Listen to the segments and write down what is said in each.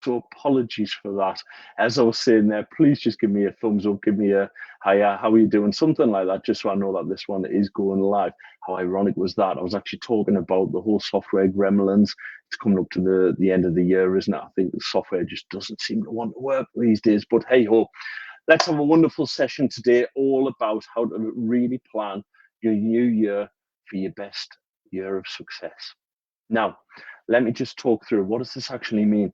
So apologies for that. As I was saying there, please just give me a thumbs up, give me a hiya, how are you doing? Something like that, just so I know that this one is going live. How ironic was that? I was actually talking about the whole software gremlins. It's coming up to the end of the year, isn't it? I think the software just doesn't seem to want to work these days. But hey ho, let's have a wonderful session today, all about how to really plan your new year for your best year of success. Now, let me just talk through, what does this actually mean?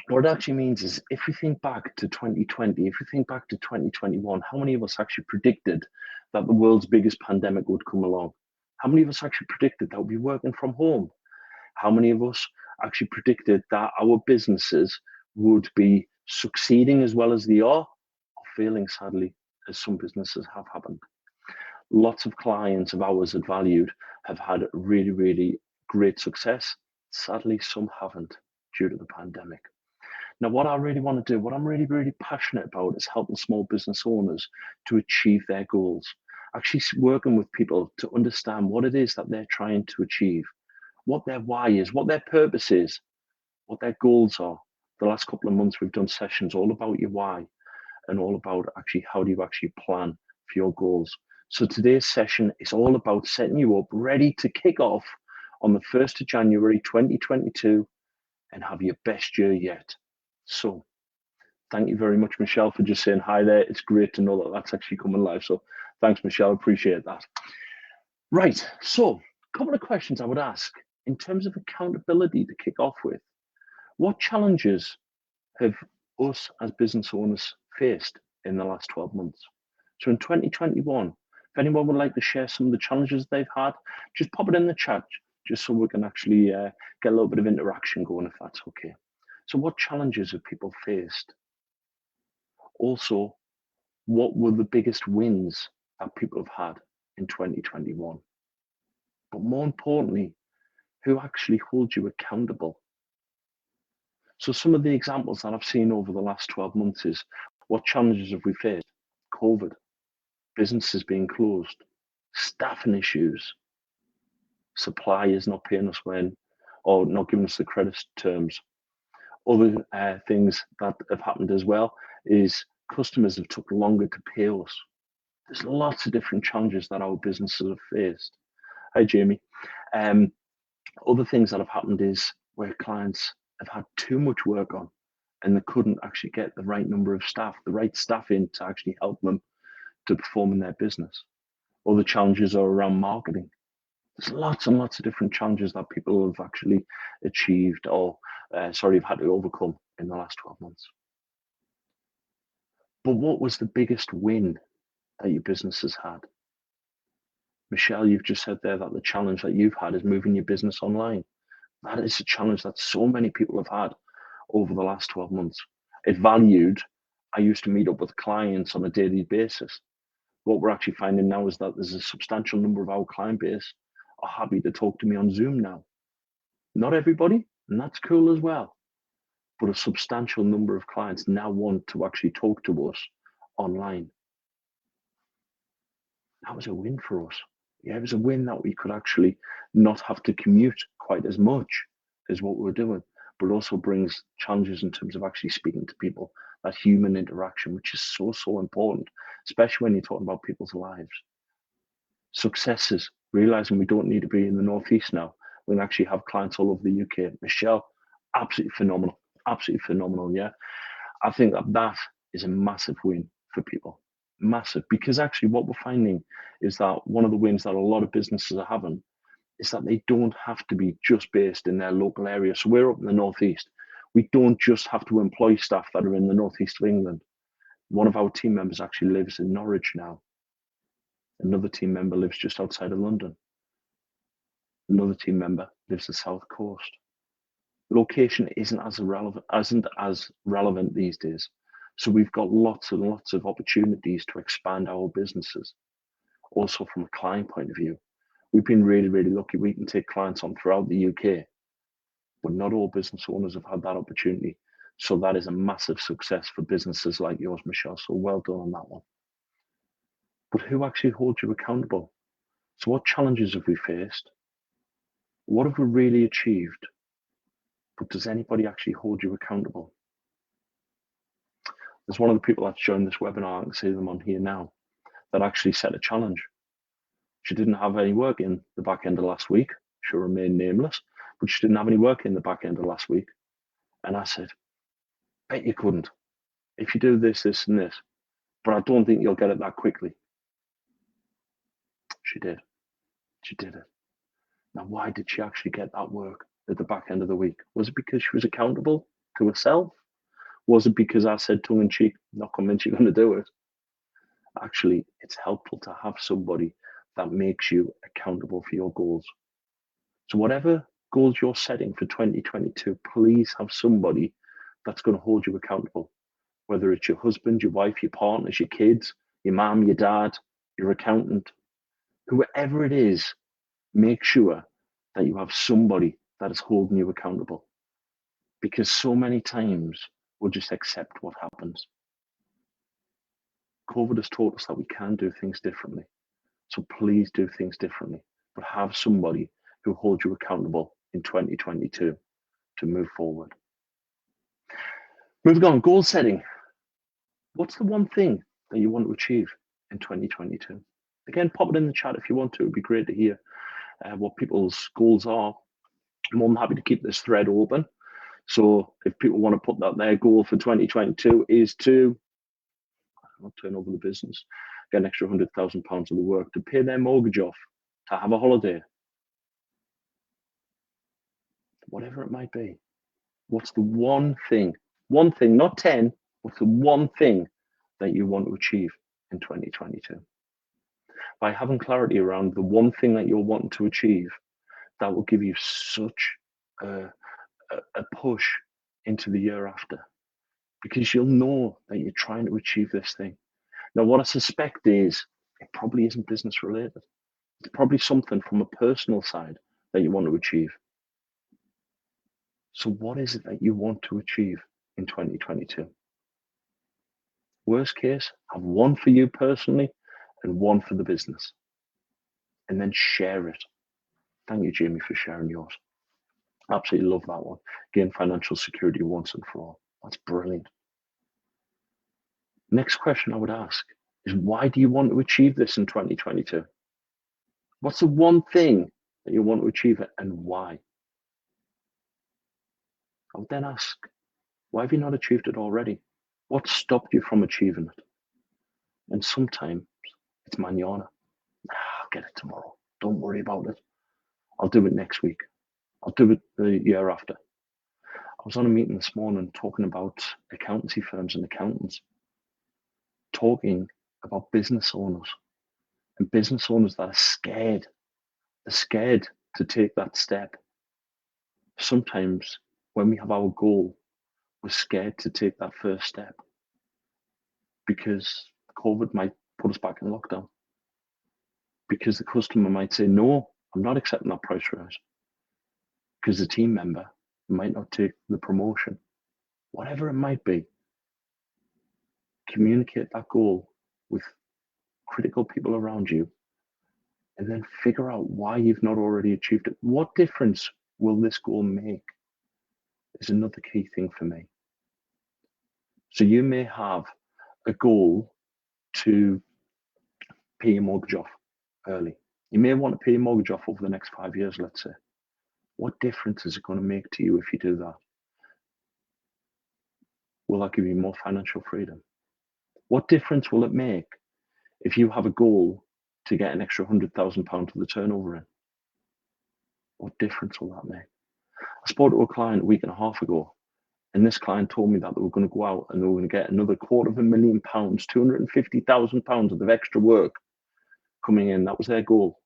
What it actually means is, if we think back to 2020, if we think back to 2021, how many of us actually predicted that the world's biggest pandemic would come along? How many of us actually predicted that we'd be working from home? How many of us actually predicted that our businesses would be succeeding as well as they are, or failing sadly, as some businesses have happened? Lots of clients of ours that valued have had really, really great success. Sadly, some haven't due to the pandemic. Now, what I really want to do, what I'm really, really passionate about, is helping small business owners to achieve their goals. Actually working with people to understand what it is that they're trying to achieve, what their why is, what their purpose is, what their goals are. The last couple of months, we've done sessions all about your why and all about actually how do you actually plan for your goals. So today's session is all about setting you up ready to kick off on the 1st of January 2022 and have your best year yet. So thank you very much, Michelle, for just saying hi there. It's great to know that that's actually coming live. So thanks, Michelle. Appreciate that. Right. So a couple of questions I would ask in terms of accountability to kick off with. What challenges have us as business owners faced in the last 12 months? So in 2021, if anyone would like to share some of the challenges they've had, just pop it in the chat, just so we can actually get a little bit of interaction going, if that's okay. So what challenges have people faced? Also, what were the biggest wins that people have had in 2021? But more importantly, who actually holds you accountable? So some of the examples that I've seen over the last 12 months is, what challenges have we faced? COVID, businesses being closed, staffing issues, suppliers not paying us when, or not giving us the credit terms. Other things that have happened as well is customers have took longer to pay us. There's lots of different challenges that our businesses have faced. Hi, Jamie. Other things that have happened is where clients have had too much work on and they couldn't actually get the right number of staff, the right staff in to actually help them to perform in their business. Other challenges are around marketing. There's lots and lots of different challenges that people have actually achieved or, have had to overcome in the last 12 months. But what was the biggest win that your business has had? Michelle, you've just said there that the challenge that you've had is moving your business online. That is a challenge that so many people have had over the last 12 months. It valued, I used to meet up with clients on a daily basis. What we're actually finding now is that there's a substantial number of our client base are happy to talk to me on Zoom now. Not everybody, and that's cool as well. But a substantial number of clients now want to actually talk to us online. That was a win for us. Yeah, it was a win that we could actually not have to commute quite as much as what we were doing, but also brings challenges in terms of actually speaking to people, that human interaction, which is so, so important, especially when you're talking about people's lives. Successes, realizing we don't need to be in the Northeast now. We can actually have clients all over the UK. Michelle, absolutely phenomenal. Yeah, I think that is a massive win for people. Massive, because actually what we're finding is that one of the wins that a lot of businesses are having is that they don't have to be just based in their local area. So we're up in the Northeast. We don't just have to employ staff that are in the Northeast of England. One of our team members actually lives in Norwich now. Another team member lives just outside of London. Another team member lives the South Coast. Location isn't as relevant these days. So we've got lots and lots of opportunities to expand our businesses. Also from a client point of view, we've been really, really lucky. We can take clients on throughout the UK, but not all business owners have had that opportunity. So that is a massive success for businesses like yours, Michelle. So well done on that one. But who actually holds you accountable? So what challenges have we faced? What have we really achieved? But does anybody actually hold you accountable? There's one of the people that's joined this webinar, I can see them on here now, that actually set a challenge. She didn't have any work in the back end of last week. She'll remain nameless, but she didn't have any work in the back end of last week. And I said, bet you couldn't. If you do this, this, and this, but I don't think you'll get it that quickly. She did. She did it. Now, why did she actually get that work at the back end of the week? Was it because she was accountable to herself? Was it because I said tongue in cheek, not convinced you're going to do it? Actually, it's helpful to have somebody that makes you accountable for your goals. So whatever goals you're setting for 2022, please have somebody that's going to hold you accountable, whether it's your husband, your wife, your partners, your kids, your mom, your dad, your accountant, whoever it is, make sure that you have somebody that is holding you accountable. Because so many times we'll just accept what happens. COVID has taught us that we can do things differently. So please do things differently, but have somebody who holds you accountable in 2022 to move forward. Moving on, goal setting. What's the one thing that you want to achieve in 2022? Again, pop it in the chat if you want to. It'd be great to hear what people's goals are. I'm more than happy to keep this thread open. So if people want to put that their goal for 2022 is to turn over the business, get an extra £100,000 of the work, to pay their mortgage off, to have a holiday, whatever it might be. What's the one thing, not 10, what's the one thing that you want to achieve in 2022? By having clarity around the one thing that you're wanting to achieve, that will give you such a push into the year after, because you'll know that you're trying to achieve this thing. Now, what I suspect is it probably isn't business related. It's probably something from a personal side that you want to achieve. So what is it that you want to achieve in 2022? Worst case, have one for you personally and one for the business. And then share it. Thank you, Jamie, for sharing yours. Absolutely love that one. Gain financial security once and for all. That's brilliant. Next question I would ask is, why do you want to achieve this in 2022? What's the one thing that you want to achieve it, and why? I would then ask, why have you not achieved it already? What stopped you from achieving it? And sometimes it's manana. I'll get it tomorrow. Don't worry about it. I'll do it next week. I'll do it the year after. I was on a meeting this morning talking about accountancy firms and accountants, talking about business owners and business owners that are scared. They're scared to take that step. Sometimes when we have our goal, we're scared to take that first step because COVID might put us back in lockdown. Because the customer might say, no, I'm not accepting that price rise. Because the team member might not take the promotion. Whatever it might be, communicate that goal with critical people around you, and then figure out why you've not already achieved it. What difference will this goal make? Is another key thing for me. So you may have a goal to pay your mortgage off early. You may want to pay your mortgage off over the next 5 years, let's say. What difference is it going to make to you if you do that? Will that give you more financial freedom? What difference will it make if you have a goal to get an extra £100,000 to the turnover in? What difference will that make? I spoke to a client a week and a half ago, and this client told me that they were going to go out and they were going to get another £250,000, £250,000 of extra work coming in. That was their goal.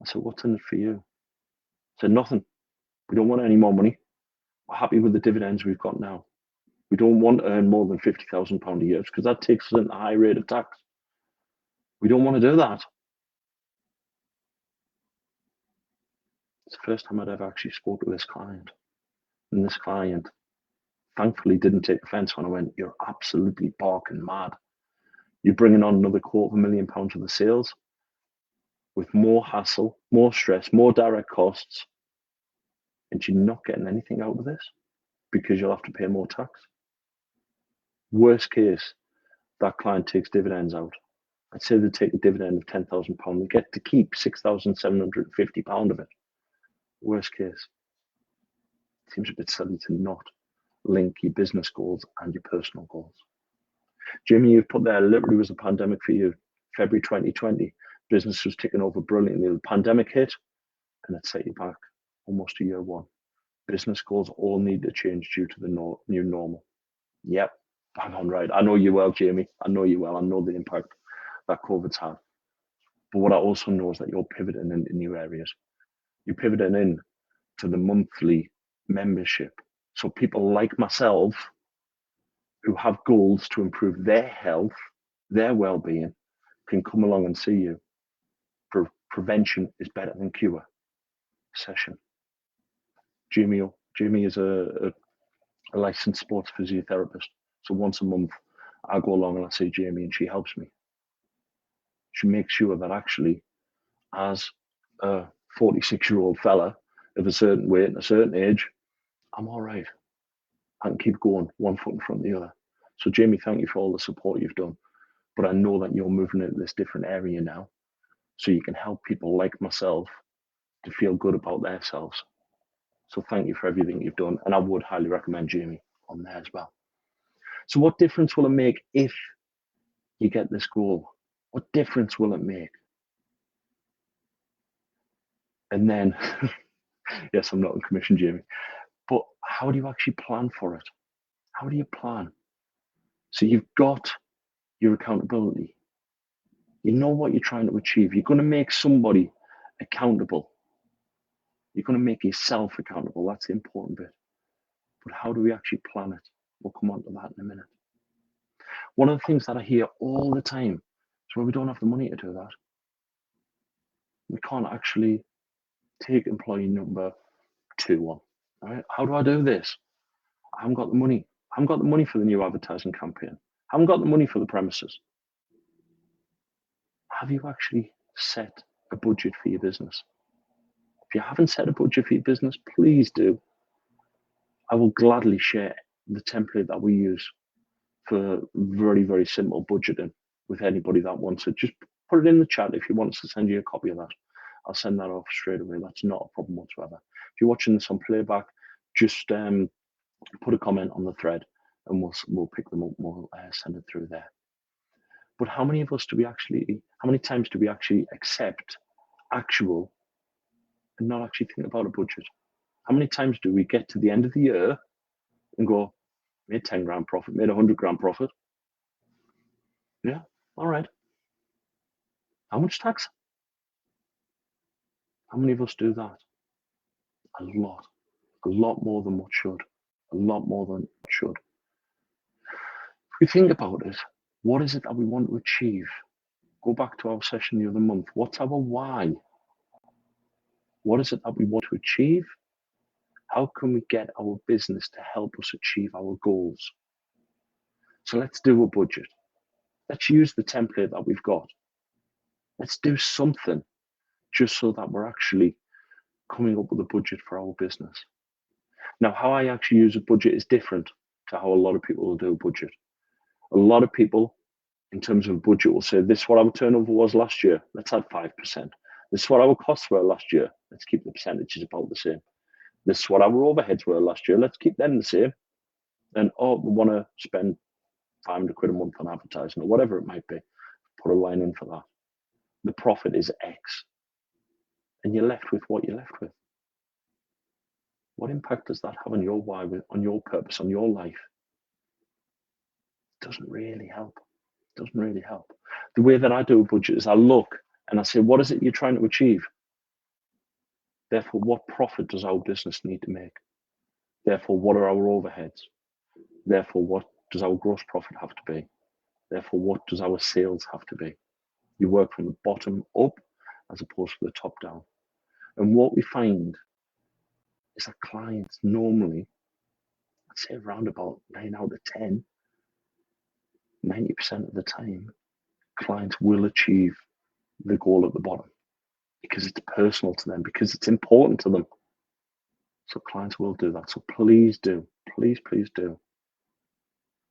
I said, what's in it for you? I said, nothing. We don't want any more money. We're happy with the dividends we've got now. We don't want to earn more than £50,000 a year because that takes us into a high rate of tax. We don't want to do that. It's the first time I'd ever actually spoke to this client. And this client thankfully didn't take offense when I went, you're absolutely barking mad. You're bringing on another £250,000 of the sales with more hassle, more stress, more direct costs. and you're not getting anything out of this because you'll have to pay more tax. Worst case, that client takes dividends out. I'd say they take a dividend of £10,000. They get to keep £6,750 of it. Worst case. Seems a bit silly to not link your business goals and your personal goals. Jimmy, you've put there, literally was a pandemic for you. February 2020, business was ticking over brilliantly. The pandemic hit and it set you back almost to year one. Business goals all need to change due to the new normal. Yep, bang on right. I know you well, Jamie. I know you well. I know the impact that COVID's had. But what I also know is that you're pivoting into new areas. You're pivoting in to the monthly membership. So people like myself who have goals to improve their health, their well-being, can come along and see you. Prevention is better than cure session. Jamie is a licensed sports physiotherapist. So once a month, I go along and I see Jamie and she helps me. She makes sure that actually, as a 46-year-old fella of a certain weight and a certain age, I'm all right. I can keep going one foot in front of the other. So Jamie, thank you for all the support you've done. But I know that you're moving into this different area now. So you can help people like myself to feel good about themselves. So thank you for everything you've done. And I would highly recommend Jamie on there as well. So what difference will it make if you get this goal? What difference will it make? And then, yes, I'm not on commission, Jamie, but how do you actually plan for it? How do you plan? So you've got your accountability. You know what you're trying to achieve. You're going to make somebody accountable. You're going to make yourself accountable. That's the important bit. But how do we actually plan it? We'll come on to that in a minute. One of the things that I hear all the time is, well, we don't have the money to do that. We can't actually take employee number 2 on. Right? How do I do this? I haven't got the money. I haven't got the money for the new advertising campaign. I haven't got the money for the premises. Have you actually set a budget for your business? If you haven't set a budget for your business, please do. I will gladly share the template that we use for very, very simple budgeting with anybody that wants it. Just put it in the chat if you want us to send you a copy of that. I'll send that off straight away. That's not a problem whatsoever. If you're watching this on playback, just put a comment on the thread and we'll pick them up and we'll send it through there. But how many times do we actually accept actual and not actually think about a budget? How many times do we get to the end of the year and go, made 10 grand profit, made 100 grand profit? Yeah, all right. How much tax? How many of us do that? A lot more than what should. A lot more than what should. If we think about it, what is it that we want to achieve? Go back to our session the other month. What's our why? What is it that we want to achieve? How can we get our business to help us achieve our goals? So let's do a budget. Let's use the template that we've got. Let's do something just so that we're actually coming up with a budget for our business. Now, how I actually use a budget is different to how a lot of people will do a budget. A lot of people, in terms of budget, will say, this is what our turnover was last year. Let's add 5%. This is what our costs were last year. Let's keep the percentages about the same. This is what our overheads were last year. Let's keep them the same. And, we want to spend 500 quid a month on advertising or whatever it might be. Put a line in for that. The profit is X. And you're left with what you're left with. What impact does that have on your why, on your purpose, on your life? It doesn't really help. It doesn't really help. The way that I do a budget is I look and I say, what is it you're trying to achieve? Therefore, what profit does our business need to make? Therefore, what are our overheads? Therefore, what does our gross profit have to be? Therefore, what does our sales have to be? You work from the bottom up as opposed to the top down. And what we find is that clients normally, I'd say around about 9 out of 10, 90% of the time, clients will achieve the goal at the bottom because it's personal to them, because it's important to them. So clients will do that. So please do, please do.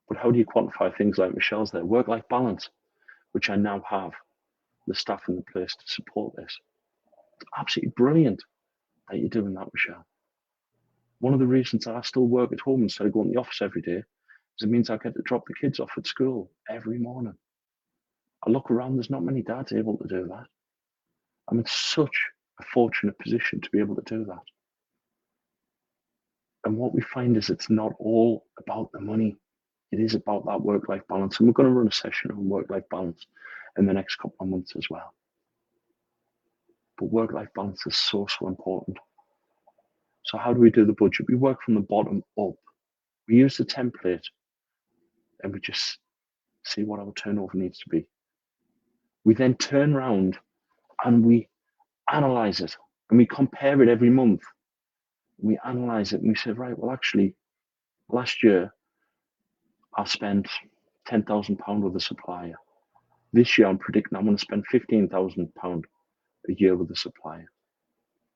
But how do you quantify things like Michelle's there? Work-life balance, which I now have the staff in the place to support this. It's absolutely brilliant that you're doing that, Michelle. One of the reasons that I still work at home instead of going to the office every day is it means I get to drop the kids off at school every morning. I look around, there's not many dads able to do that. I'm in such a fortunate position to be able to do that. And what we find is it's not all about the money. It is about that work-life balance. And we're going to run a session on work-life balance in the next couple of months as well. But work-life balance is so important. So how do we do the budget? We work from the bottom up. We use the template and we just see what our turnover needs to be. We then turn around and we analyze it and we compare it every month. We analyze it and we say, right, well, actually, last year I spent £10,000 with a supplier. This year I'm predicting I'm going to spend £15,000 a year with a supplier.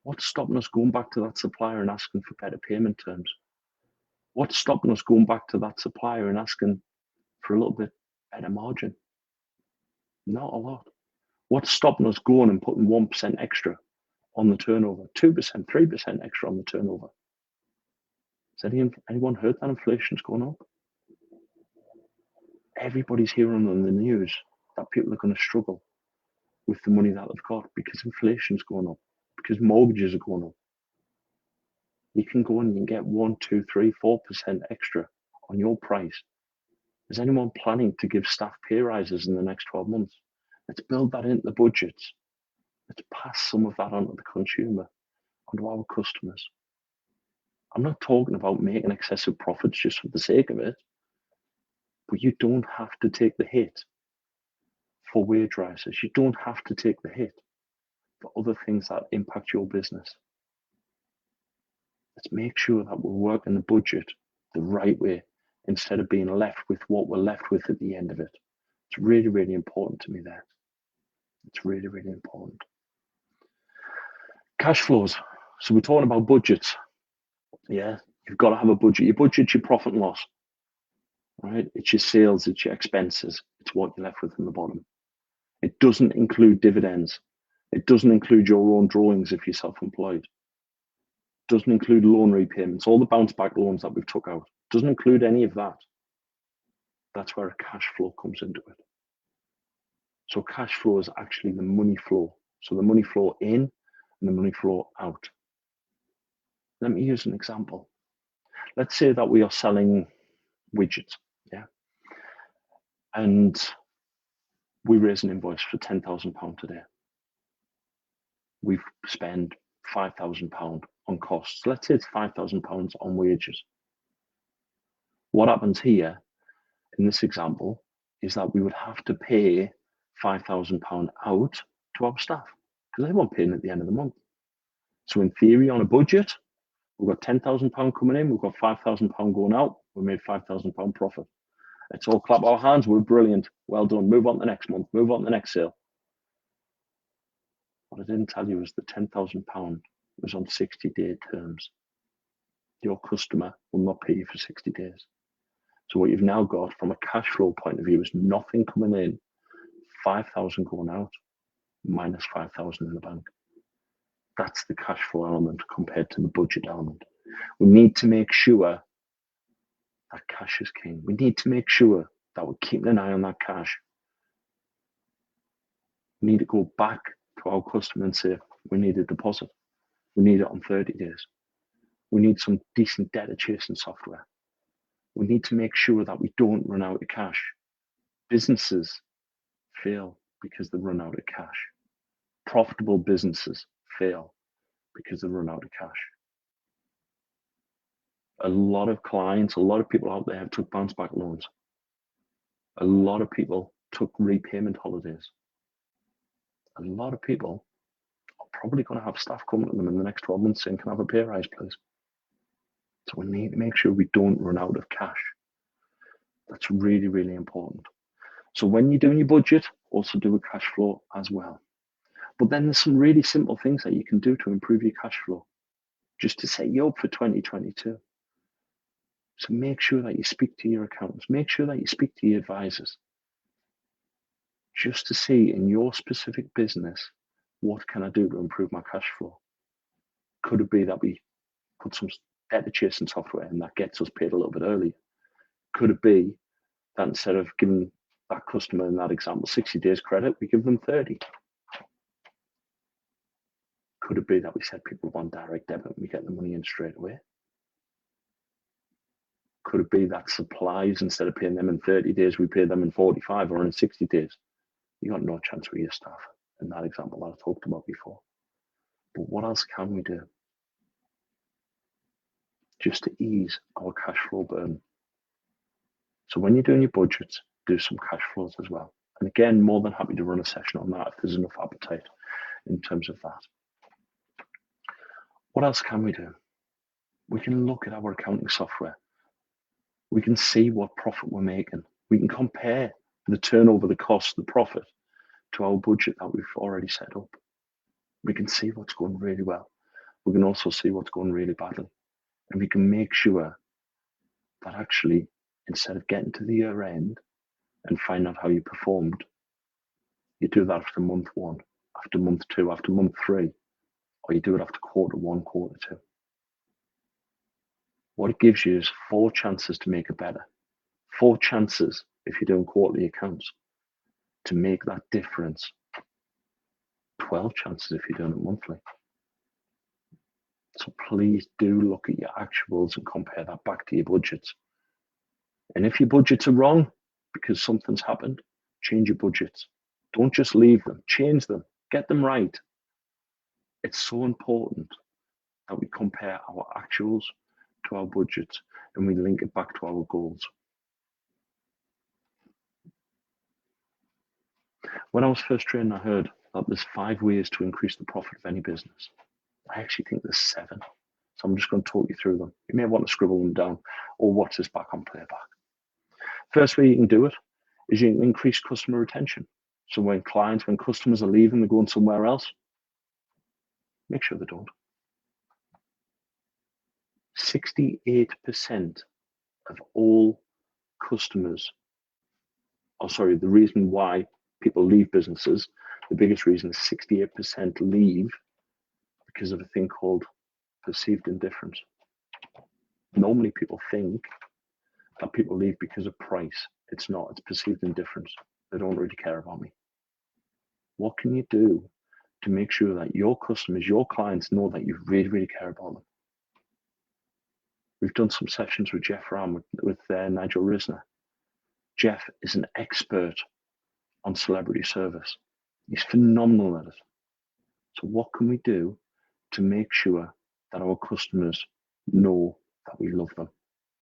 What's stopping us going back to that supplier and asking for better payment terms? What's stopping us going back to that supplier and asking for a little bit better margin? Not a lot. What's stopping us going and putting 1% extra on the turnover, 2%, 3% extra on the turnover? Has anyone heard that inflation's going up? Everybody's hearing on the news that people are going to struggle with the money that they've got because inflation's going up, because mortgages are going up. You can go and you can get 1, 2, 3, 4% extra on your price. Is anyone planning to give staff pay rises in the next 12 months? Let's build that into the budgets. Let's pass some of that on to the consumer, onto our customers. I'm not talking about making excessive profits just for the sake of it, but you don't have to take the hit for wage rises. You don't have to take the hit for other things that impact your business. Let's make sure that we're working the budget the right way instead of being left with what we're left with at the end of it. It's really, really important to me there. It's really, really important. Cash flows. So we're talking about budgets. Yeah, you've got to have a budget. Your budget's your profit and loss, right? It's your sales, it's your expenses. It's what you're left with in the bottom. It doesn't include dividends. It doesn't include your own drawings if you're self-employed. It doesn't include loan repayments, all the bounce back loans that we've took out. It doesn't include any of that. That's where a cash flow comes into it. So cash flow is actually the money flow. So the money flow in and the money flow out. Let me use an example. Let's say that we are selling widgets, yeah, and we raise an invoice for £10,000 today. We've spent £5,000 on costs. Let's say it's £5,000 on wages. What happens here in this example is that we would have to pay £5,000 out to our staff because they won't pay at the end of the month. So in theory, on a budget, we've got £10,000 coming in, we've got £5,000 going out, we made £5,000 profit. Let's all clap our hands, we're brilliant. Well done, move on to the next month, move on to the next sale. What I didn't tell you is the £10,000 was on 60-day terms. Your customer will not pay you for 60 days. So what you've now got from a cash flow point of view is nothing coming in, 5,000 going out, minus 5,000 in the bank. That's the cash flow element compared to the budget element. We need to make sure that cash is king. We need to make sure that we're keeping an eye on that cash. We need to go back to our customer and say, we need a deposit. We need it on 30 days. We need some decent debtor chasing software. We need to make sure that we don't run out of cash. Businesses fail because they run out of cash. Profitable businesses fail because they run out of cash. A lot of clients, a lot of people out there have took bounce back loans. A lot of people took repayment holidays. A lot of people are probably going to have staff coming to them in the next 12 months saying, can I have a pay rise, please? So we need to make sure we don't run out of cash. That's really, really important. So when you're doing your budget, also do a cash flow as well. But then there's some really simple things that you can do to improve your cash flow. just to set you up for 2022. So make sure that you speak to your accountants, make sure that you speak to your advisors, just to see in your specific business, what can I do to improve my cash flow? Could it be that we put some debt chasing software and that gets us paid a little bit earlier? Could it be that instead of giving that customer in that example 60 days credit, we give them 30? Could it be that we set people up on direct debit and we get the money in straight away? Could it be that supplies, instead of paying them in 30 days, we pay them in 45 or in 60 days? You got no chance with your staff in that example that I talked about before. But what else can we do just to ease our cash flow burden? So when you're doing your budgets, do some cash flows as well. And again, more than happy to run a session on that if there's enough appetite in terms of that. What else can we do? We can look at our accounting software. We can see what profit we're making. We can compare the turnover, the cost, the profit to our budget that we've already set up. We can see what's going really well. We can also see what's going really badly. And we can make sure that actually, instead of getting to the year end and find out how you performed, you do that after month one, after month two, after month three, or you do it after quarter one, quarter two. What it gives you is 4 chances to make it better. 4 chances, if you're doing quarterly accounts, to make that difference. 12 chances if you're doing it monthly. So please do look at your actuals and compare that back to your budgets. And if your budgets are wrong because something's happened, change your budgets. Don't just leave them, change them, get them right. It's so important that we compare our actuals to our budgets and we link it back to our goals. When I was first training, I heard that there's 5 ways to increase the profit of any business. I actually think there's 7. So I'm just going to talk you through them. You may want to scribble them down or watch this back on playback. First way you can do it is you can increase customer retention. So when customers are leaving, they're going somewhere else, make sure they don't. 68% of all customers, the reason why people leave businesses, the biggest reason is 68% leave because of a thing called perceived indifference. Normally people think that people leave because of price. It's not, it's perceived indifference. They don't really care about me. What can you do to make sure that your customers, your clients know that you really, really care about them? We've done some sessions with Jeff Ram, with Nigel Risner. Jeff is an expert on celebrity service. He's phenomenal at it. So what can we do to make sure that our customers know that we love them,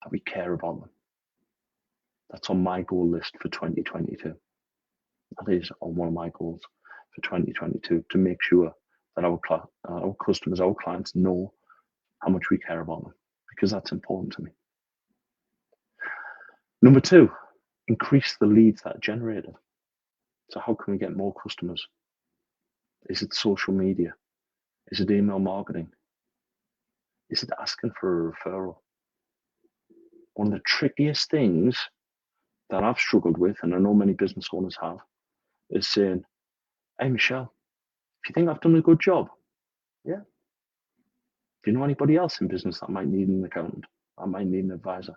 that we care about them? That's on my goal list for 2022. That is on one of my goals for 2022, to make sure that our customers, our clients know how much we care about them, because that's important to me. Number 2, increase the leads that are generated. So how can we get more customers? Is it social media? Is it email marketing? Is it asking for a referral? One of the trickiest things that I've struggled with, and I know many business owners have, is saying, hey, Michelle, if you think I've done a good job, yeah. Do you know anybody else in business that might need an accountant? I might need an advisor.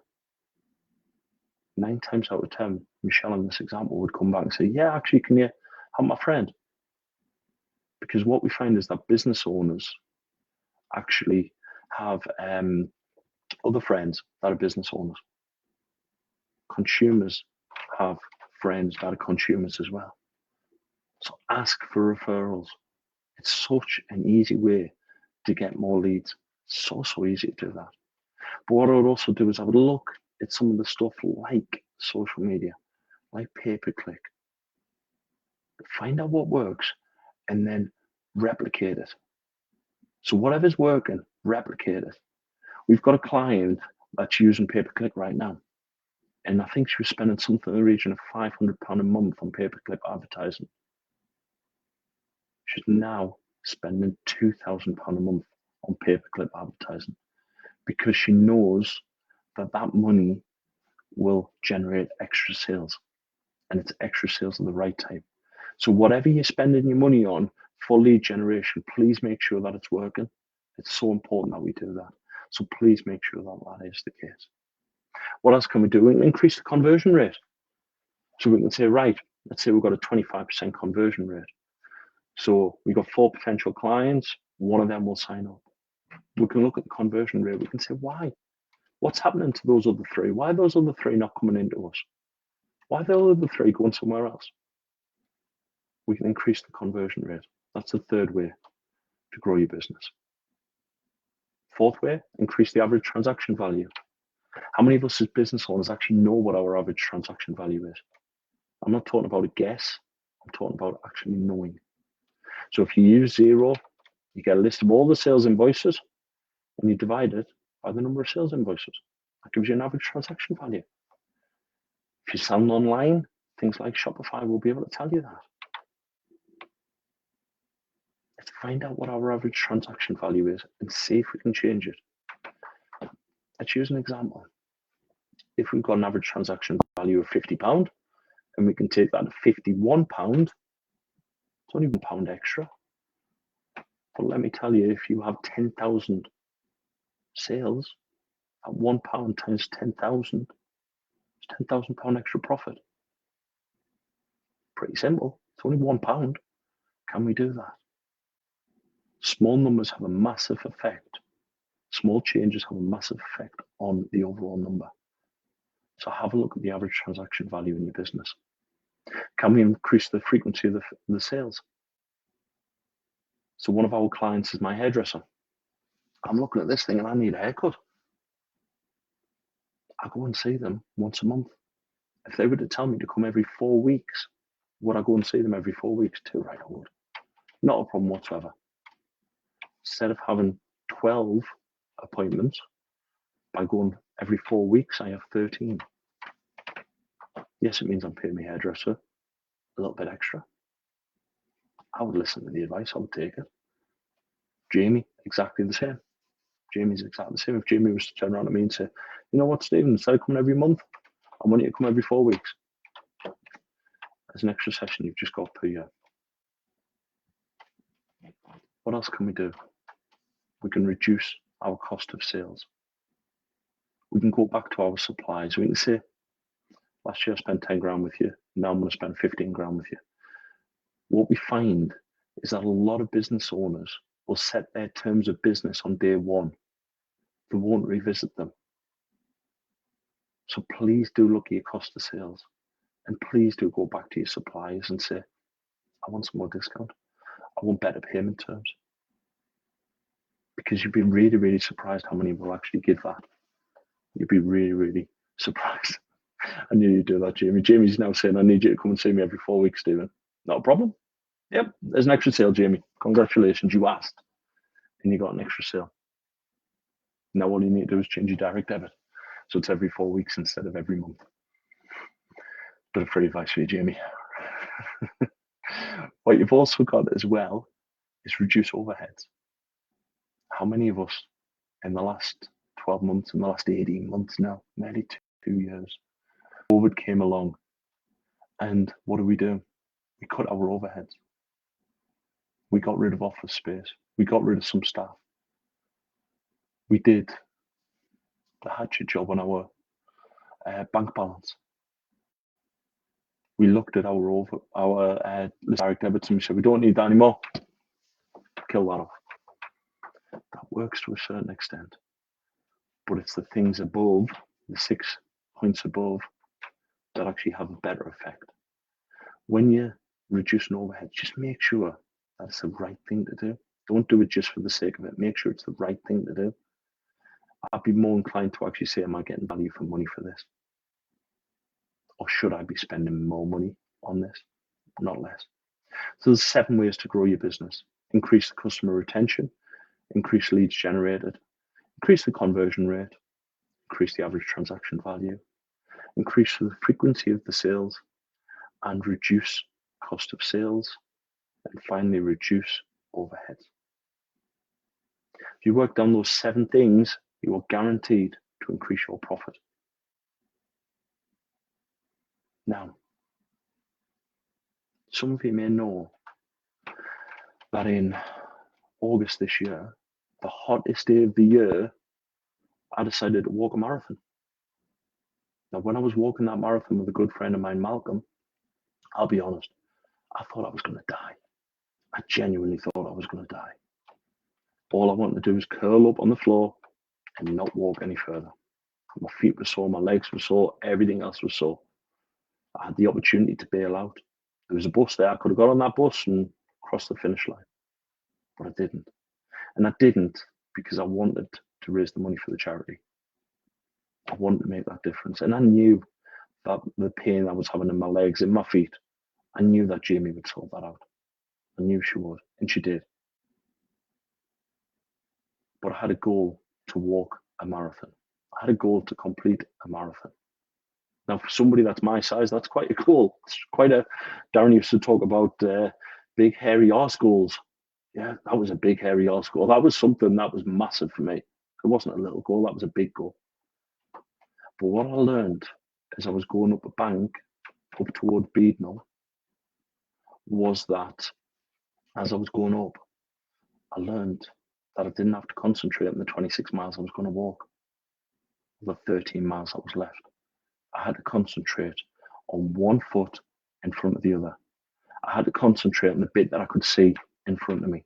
9 times out of 10, Michelle in this example would come back and say, yeah, actually, can you help my friend? Because what we find is that business owners actually have other friends that are business owners. Consumers have friends that are consumers as well. So ask for referrals. It's such an easy way to get more leads. So easy to do that. But what I would also do is I would look at some of the stuff like social media, like pay-per-click. Find out what works and then replicate it. So whatever's working, replicate it. We've got a client that's using pay-per-click right now. And I think she was spending something in the region of £500 a month on pay-per-click advertising. She's now spending £2,000 a month on pay-per-click advertising because she knows that that money will generate extra sales, and it's extra sales of the right type. So whatever you're spending your money on for lead generation, please make sure that it's working. It's so important that we do that. So please make sure that that is the case. What else can we do? We can increase the conversion rate. So we can say, right, let's say we've got a 25% conversion rate. So we've got 4 potential clients, one of them will sign up. We can look at the conversion rate. We can say, why? What's happening to those other 3? Why are those other 3 not coming into us? Why are the other 3 going somewhere else? We can increase the conversion rate. That's the third way to grow your business. Fourth way, increase the average transaction value. How many of us as business owners actually know what our average transaction value is? I'm not talking about a guess. I'm talking about actually knowing. So if you use Xero, you get a list of all the sales invoices and you divide it by the number of sales invoices. That gives you an average transaction value. If you're selling online, things like Shopify will be able to tell you that. Let's find out what our average transaction value is and see if we can change it. Let's use an example. If we've got an average transaction value of £50 and we can take that to £51, it's only £1 extra. But let me tell you, if you have 10,000 sales at £1 times 10,000, it's £10,000 extra profit. Pretty simple. It's only £1. Can we do that? Small numbers have a massive effect. Small changes have a massive effect on the overall number. So have a look at the average transaction value in your business. Can we increase the frequency of the sales? So one of our clients is my hairdresser. I'm looking at this thing and I need a haircut. I go and see them once a month. If they were to tell me to come every 4 weeks, would I go and see them every 4 weeks? Too right, I would. Not a problem whatsoever. Instead of having 12 appointments, by going every 4 weeks, I have 13. Yes, it means I'm paying my hairdresser a little bit extra. I would listen to the advice, I would take it. Jamie, exactly the same. Jamie's exactly the same. If Jamie was to turn around to me and say, you know what, Stephen, instead of coming every month, I want you to come every 4 weeks. There's an extra session you've just got per year. What else can we do? We can reduce our cost of sales. We can go back to our supplies. We can say, last year I spent 10 grand with you. Now I'm going to spend 15 grand with you. What we find is that a lot of business owners will set their terms of business on day one. They won't revisit them. So please do look at your cost of sales, and please do go back to your suppliers and say, I want some more discount. I want better payment terms. Because you'd be really, really surprised how many will actually give that. You'd be really, really surprised. I knew you'd do that, Jamie. Jamie's now saying, I need you to come and see me every 4 weeks, Stephen. Not a problem. Yep, there's an extra sale, Jamie. Congratulations, you asked, and you got an extra sale. Now all you need to do is change your direct debit. So it's every 4 weeks instead of every month. Bit of free advice for you, Jamie. What you've also got as well is reduce overheads. How many of us in the last 12 months, in the last 18 months now, nearly 2 years, COVID came along, and what do? We cut our overheads. We got rid of office space. We got rid of some staff. We did the hatchet job on our bank balance. We looked at our direct debits and we said, we don't need that anymore. Kill that off. That works to a certain extent, but it's the things above, the 6 points above, that actually have a better effect. When you're reducing overhead, just make sure that's the right thing to do. Don't do it just for the sake of it. Make sure it's the right thing to do. I'd be more inclined to actually say, am I getting value for money for this? Or should I be spending more money on this? Not less. So there's 7 ways to grow your business. Increase the customer retention, increase leads generated, increase the conversion rate, increase the average transaction value, increase the frequency of the sales, and reduce cost of sales, and finally reduce overheads. If you work down those 7 things, you are guaranteed to increase your profit. Now, some of you may know that in August this year, the hottest day of the year, I decided to walk a marathon. Now, when I was walking that marathon with a good friend of mine, Malcolm, I'll be honest, I thought I was going to die. I genuinely thought I was going to die. All I wanted to do was curl up on the floor and not walk any further. My feet were sore, my legs were sore, everything else was sore. I had the opportunity to bail out. There was a bus there. I could have got on that bus and crossed the finish line, but I didn't. And I didn't because I wanted to raise the money for the charity. I wanted to make that difference. And I knew that the pain I was having in my legs, in my feet, I knew that Jamie would sort that out. I knew she would, and she did. But I had a goal to walk a marathon. I had a goal to complete a marathon. Now, for somebody that's my size, that's quite a goal. It's quite a. Darren used to talk about big, hairy arse goals. Yeah, that was a big, hairy arse goal. That was something that was massive for me. It wasn't a little goal, that was a big goal. But what I learned as I was going up a bank up toward Beadnell was that as I was going up, I learned that I didn't have to concentrate on the 26 miles I was going to walk, the 13 miles that was left. I had to concentrate on one foot in front of the other. I had to concentrate on the bit that I could see in front of me.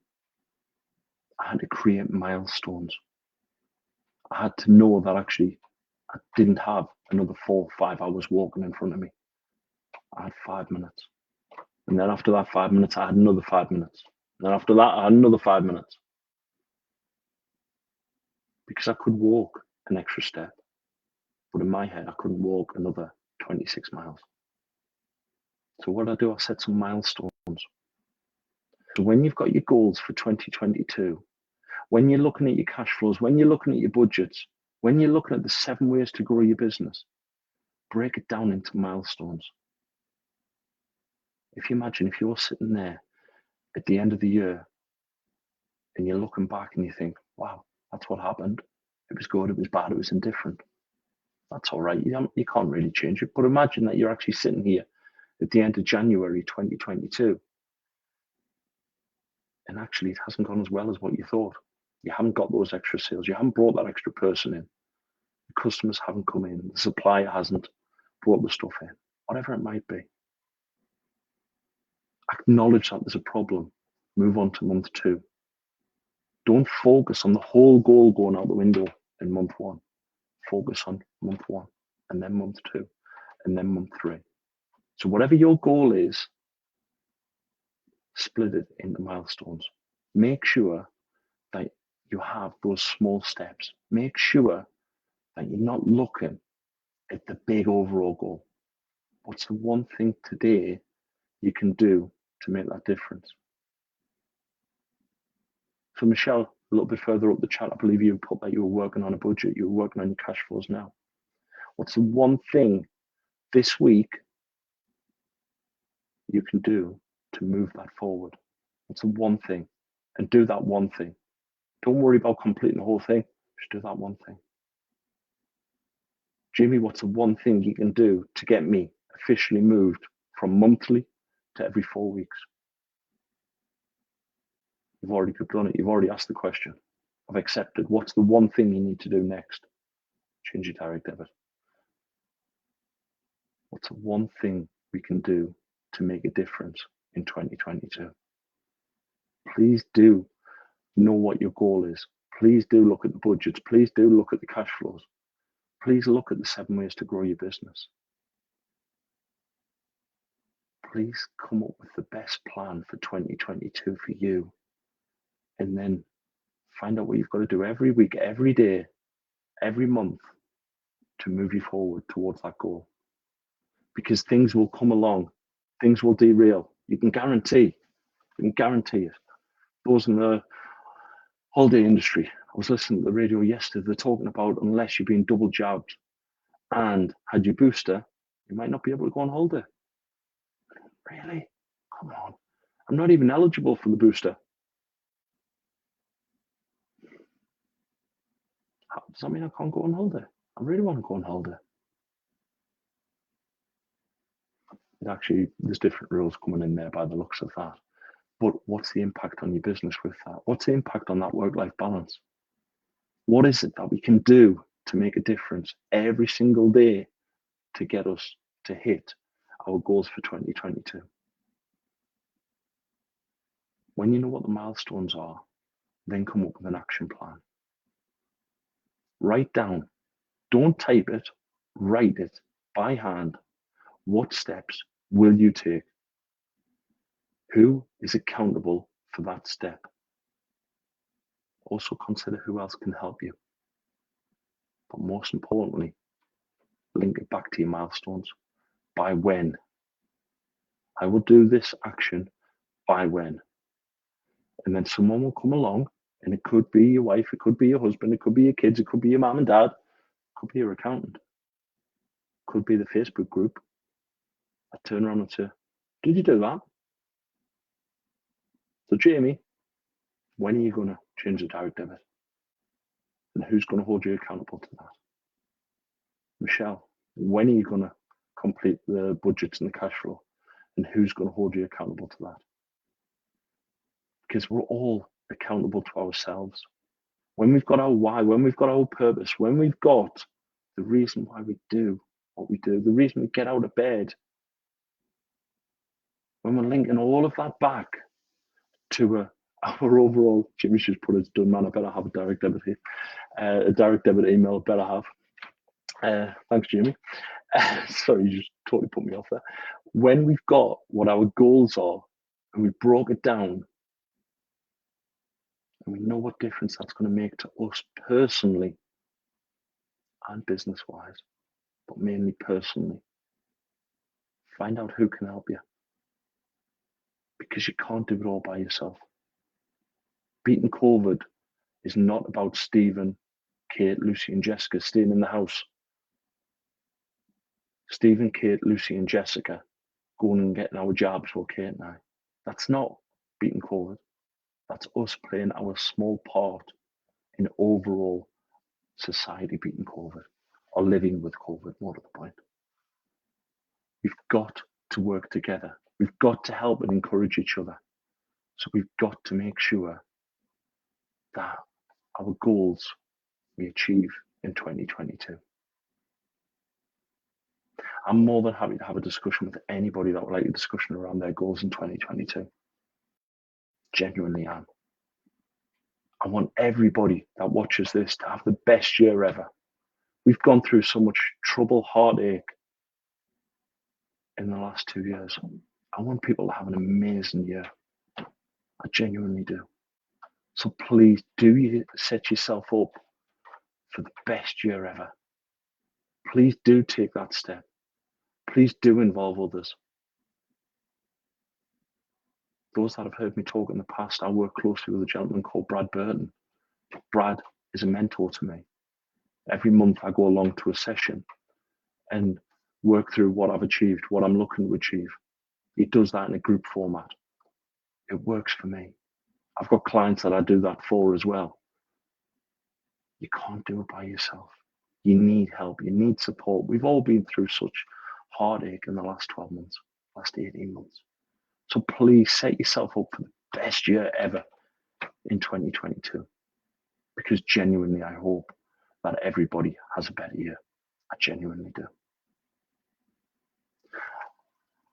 I had to create milestones. I had to know that actually I didn't have another 4 or 5 hours walking in front of me. I had 5 minutes. And then after that 5 minutes, I had another 5 minutes. And then after that, I had another 5 minutes. Because I could walk an extra step. But in my head, I couldn't walk another 26 miles. So what did I do? I set some milestones. So when you've got your goals for 2022, when you're looking at your cash flows, when you're looking at your budgets, when you're looking at the 7 ways to grow your business, break it down into milestones. If you imagine if you're sitting there at the end of the year and you're looking back and you think, wow, that's what happened. It was good, it was bad, it was indifferent. That's all right. You can't really change it. But imagine that you're actually sitting here at the end of January 2022 and actually it hasn't gone as well as what you thought. You haven't got those extra sales. You haven't brought that extra person in. The customers haven't come in. The supplier hasn't brought the stuff in. Whatever it might be. Acknowledge that there's a problem. Move on to month 2. Don't focus on the whole goal going out the window in month 1. Focus on month 1 and then month 2 and then month 3. So whatever your goal is, split it into milestones. Make sure that you have those small steps. Make sure that you're not looking at the big overall goal. What's the one thing today you can do to make that difference? So Michelle, a little bit further up the chat, I believe you put that you were working on a budget, you were working on your cash flows now. What's the one thing this week you can do to move that forward? What's the one thing? And do that one thing. Don't worry about completing the whole thing, just do that one thing. Jimmy, what's the one thing you can do to get me officially moved from monthly to every 4 weeks? You've already done it. You've already asked the question. I've accepted. What's the one thing you need to do next? Change your direct debit. What's the one thing we can do to make a difference in 2022? Please do know what your goal is. Please do look at the budgets. Please do look at the cash flows. Please look at the 7 ways to grow your business. Please come up with the best plan for 2022 for you. And then find out what you've got to do every week, every day, every month to move you forward towards that goal. Because things will come along, things will derail. You can guarantee it. Those in the holiday industry, I was listening to the radio yesterday, they're talking about unless you've been double jabbed and had your booster, you might not be able to go on holiday. Really? Come on. I'm not even eligible for the booster. Does that mean I can't go on holiday? I really want to go on holiday. Actually, there's different rules coming in there by the looks of that. But what's the impact on your business with that? What's the impact on that work-life balance? What is it that we can do to make a difference every single day to get us to hit our goals for 2022? When you know what the milestones are, then come up with an action plan. Write down, don't type it, write it by hand. What steps will you take? Who is accountable for that step? Also consider who else can help you. But most importantly, link it back to your milestones. By when? I will do this action by when? And then someone will come along, and it could be your wife, it could be your husband, it could be your kids, it could be your mom and dad, it could be your accountant, it could be the Facebook group. I turn around and say, did you do that? So Jamie, when are you going to change the direct debit? And who's going to hold you accountable to that? Michelle, when are you going to complete the budgets and the cash flow? And who's going to hold you accountable to that? Because we're all accountable to ourselves. When we've got our why, when we've got our purpose, when we've got the reason why we do what we do, the reason we get out of bed, when we're linking all of that back to our overall, Jimmy's just put it done, man, I better have a direct debit here. A direct debit email, I better have. Thanks, Jimmy. Sorry, you just totally put me off there. When we've got what our goals are and we broke it down and we know what difference that's going to make to us personally and business wise, but mainly personally, find out who can help you, because you can't do it all by yourself. Beating COVID is not about Stephen, Kate, Lucy, and Jessica staying in the house. Stephen, Kate, Lucy, and Jessica going and getting our jobs for Kate and I. That's not beating COVID. That's us playing our small part in overall society beating COVID, or living with COVID, more to the point. We've got to work together. We've got to help and encourage each other. So we've got to make sure that our goals we achieve in 2022. I'm more than happy to have a discussion with anybody that would like a discussion around their goals in 2022. Genuinely am. I want everybody that watches this to have the best year ever. We've gone through so much trouble, heartache in the last 2 years. I want people to have an amazing year. I genuinely do. So please do you set yourself up for the best year ever. Please do take that step. Please do involve others. Those that have heard me talk in the past, I work closely with a gentleman called Brad Burton. Brad is a mentor to me. Every month I go along to a session and work through what I've achieved, what I'm looking to achieve. He does that in a group format. It works for me. I've got clients that I do that for as well. You can't do it by yourself. You need help. You need support. We've all been through such heartache in the last 12 months, last 18 months. So please set yourself up for the best year ever in 2022. Because genuinely, I hope that everybody has a better year. I genuinely do.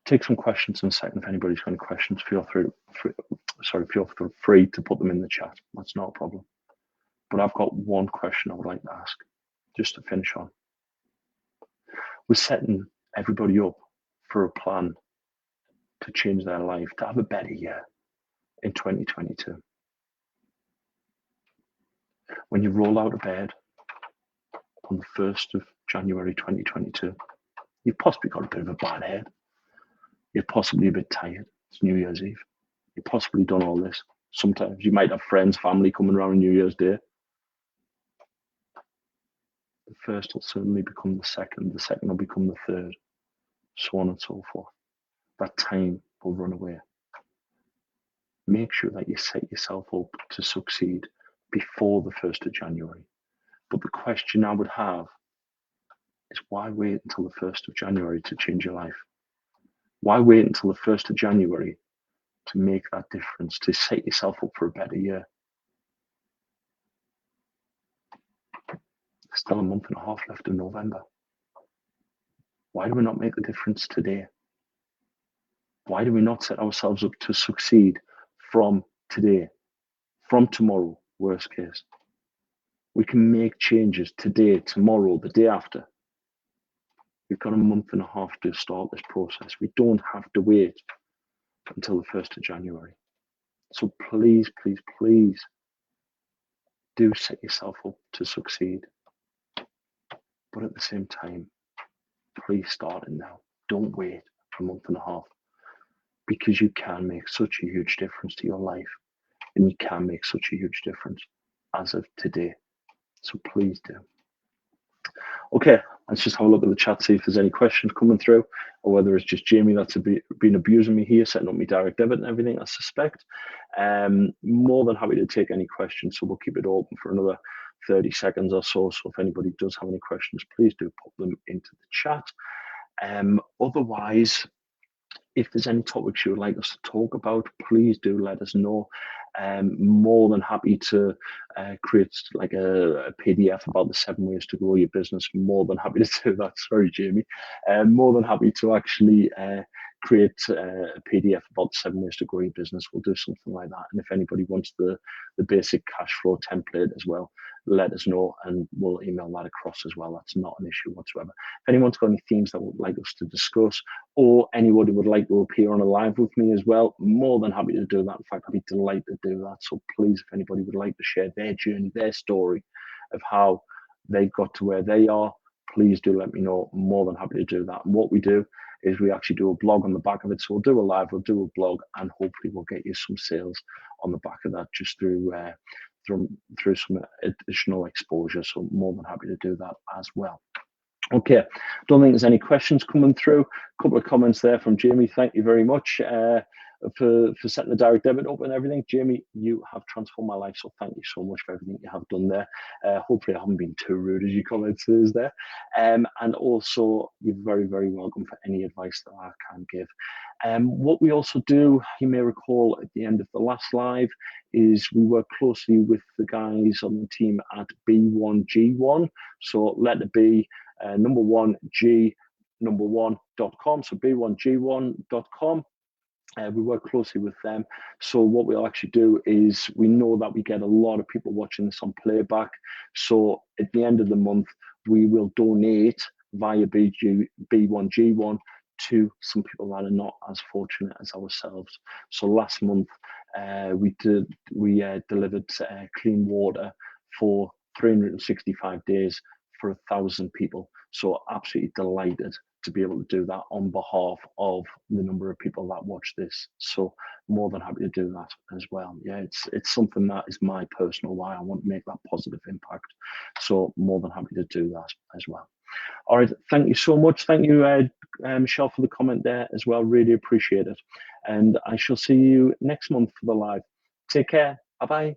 Take some questions in a second. If anybody's got any questions, feel free to put them in the chat. That's not a problem. But I've got one question I would like to ask, just to finish on. We're setting everybody up for a plan to change their life, to have a better year in 2022. When you roll out of bed on the 1st of January 2022, you've possibly got a bit of a bad head. You're possibly a bit tired. It's New Year's Eve. You've possibly done all this. Sometimes you might have friends, family coming around on New Year's Day. The first will certainly become the second will become the third, so on and so forth. That time will run away. Make sure that you set yourself up to succeed before the 1st of January. But the question I would have is, why wait until the 1st of January to change your life? Why wait until the 1st of January to make that difference, to set yourself up for a better year? There's still a month and a half left in November. Why do we not make the difference today? Why do we not set ourselves up to succeed from today, from tomorrow, worst case? We can make changes today, tomorrow, the day after. We've got a month and a half to start this process. We don't have to wait until the 1st of January. So please, please, please do set yourself up to succeed. But at the same time, please start it now. Don't wait for a month and a half, because you can make such a huge difference to your life, and you can make such a huge difference as of today. So please do. Okay, let's just have a look at the chat, see if there's any questions coming through, or whether it's just Jamie that's been abusing me here, setting up my direct debit and everything, I suspect. More than happy to take any questions, so we'll keep it open for another 30 seconds or so. So if anybody does have any questions, please do pop them into the chat. Otherwise, if there's any topics you would like us to talk about, please do let us know. More than happy to create like a PDF about the 7 ways to grow your business. More than happy to do that. Sorry, Jamie. More than happy to actually create a PDF about the 7 ways to grow your business. We'll do something like that. And if anybody wants the basic cash flow template as well, let us know and we'll email that across as well. That's not an issue whatsoever. If anyone's got any themes that would like us to discuss, or anybody would like to appear on a live with me as well, more than happy to do that. In fact, I'd be delighted to do that. So please, if anybody would like to share their journey, their story of how they got to where they are, please do let me know. More than happy to do that. And what we do is we actually do a blog on the back of it. So we'll do a live, we'll do a blog, and hopefully we'll get you some sales on the back of that, just through some additional exposure. So more than happy to do that as well. Okay, don't think there's any questions coming through. A couple of comments there from Jamie. Thank you very much for setting the direct debit up and everything. Jamie, you have transformed my life, so thank you so much for everything you have done there. Hopefully I haven't been too rude as you commented there. And also, you're very, very welcome for any advice that I can give. What we also do, you may recall at the end of the last live, is we work closely with the guys on the team at B1G1. So letter B, number 1, G, number 1.com. So B1G1.com. We work closely with them. So what we'll actually do is, we know that we get a lot of people watching this on playback. So at the end of the month, we will donate via B1G1 to some people that are not as fortunate as ourselves. So last month, we delivered clean water for 365 days for 1,000 people. So absolutely delighted to be able to do that on behalf of the number of people that watch this. So more than happy to do that as well. Yeah, it's something that is my personal why. I want to make that positive impact. So more than happy to do that as well. All right, thank you so much. Thank you, Michelle, for the comment there as well. Really appreciate it. And I shall see you next month for the live. Take care. Bye-bye.